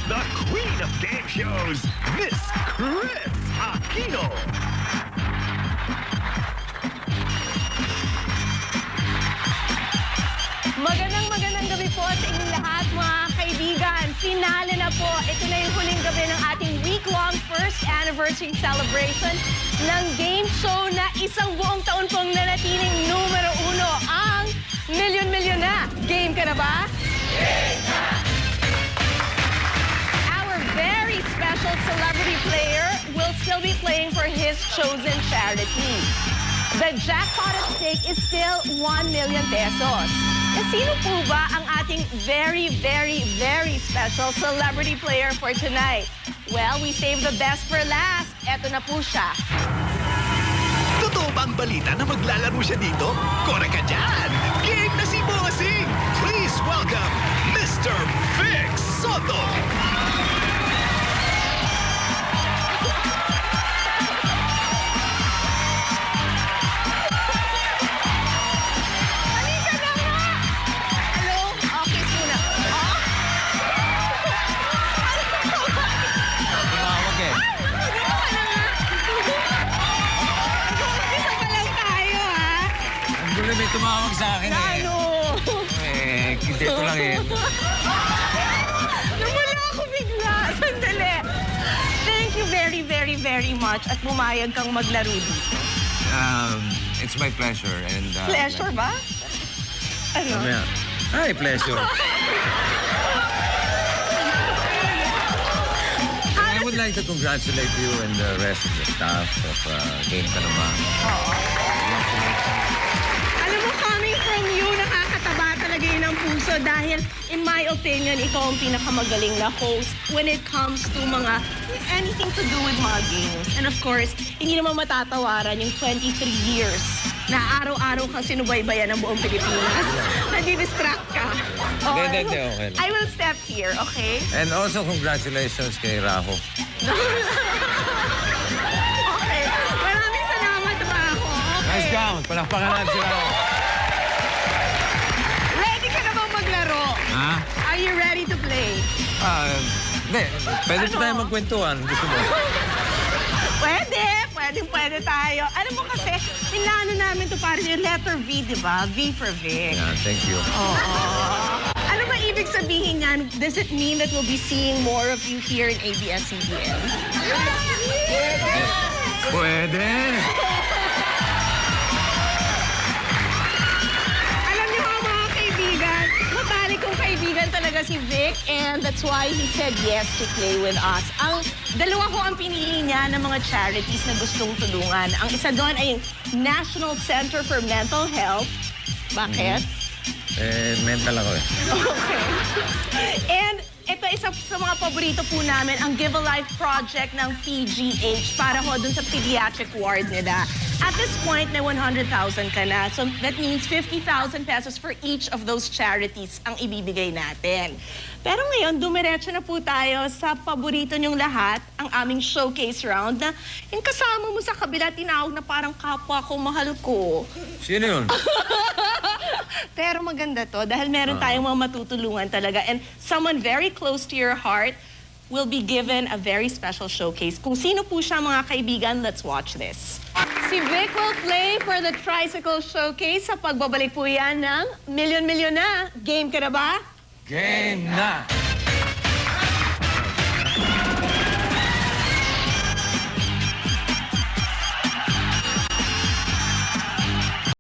the queen of game shows, Miss Chris Aquino. Magandang gabi po sa inyong lahat, mga kaibigan. Finale na po. Ito na yung huling gabi ng ating week-long first anniversary celebration ng game show na isang buong taon pong nanatiling numero 1, ang Milyon Na. Game ka na ba? Game na! Our very special celebrity player will still be playing for his chosen charity. The jackpot at stake is still 1 million pesos. E sino po ba ang ating very special celebrity player for tonight? Well, we saved the best for last. Eto na po siya. Totoo ba ang balita na maglalaro siya dito? Kore ka dyan! Game na si Bossing! Please welcome Mr. Vic Soto! May tumawag sa akin Ano? Hindi ko lang Nawala ako bigla. Sandali. Thank you very much at bumayag kang maglaro dito. It's my pleasure and... Pleasure ba? Ano? Ay, pleasure. I would like to congratulate you and the rest of the staff of Game Ka na Ba. Alam mo, coming from you, nakakataba talaga yun ang puso dahil, in my opinion, ikaw ang pinakamagaling na host when it comes to mga anything to do with mga games. And of course, hindi naman matatawaran yung 23 years na araw-araw kang sinubaybayan ng buong Pilipinas. Nadi-distract ka. Okay. I will step here, okay? And also, congratulations kay Raho. Okay. Maraming salamat, Raho. Okay. Nice count. Palakpakan natin si Raho. Ready ka na bang maglaro? Ha? Are you ready to play? Hindi. Pwede pa tayo magkwentuhan. Gusto mo? Pwede tayo. Alam mo kasi, pinano namin to para yung letter V, di ba? V for Vic. Yeah, thank you. Ano ba ibig sabihin yan? Does it mean that we'll be seeing more of you here in ABS-CBN? Pwede. Alam niyo mga kaibigan, matalik kong kaibigan talaga si Vic and that's why he said yes to play with us. Ang dalawa ko ang pinili niya ng mga charities na gustong tulungan. Ang isa doon ay yung National Center for Mental Health. Bakit? Mental ako Okay. And ito isa sa mga paborito po namin, ang Give a Life Project ng PGH para ho dun sa pediatric ward nila. At this point, may 100,000 ka na. So that means 50,000 pesos for each of those charities ang ibibigay natin. Pero ngayon, dumiretso na po tayo sa paborito niyong lahat, ang aming showcase round na yung kasama mo sa kabila, tinawag na parang kapwa ko, mahal ko. Sino yun? Pero maganda to dahil meron tayong mga matutulungan talaga. And someone very close to your heart will be given a very special showcase. Kung sino po siya, mga kaibigan, let's watch this. Si Vic will play for the Tricycle Showcase. Sa pagbabalik po yan ng Milyon Na. Game ka na ba? Game na!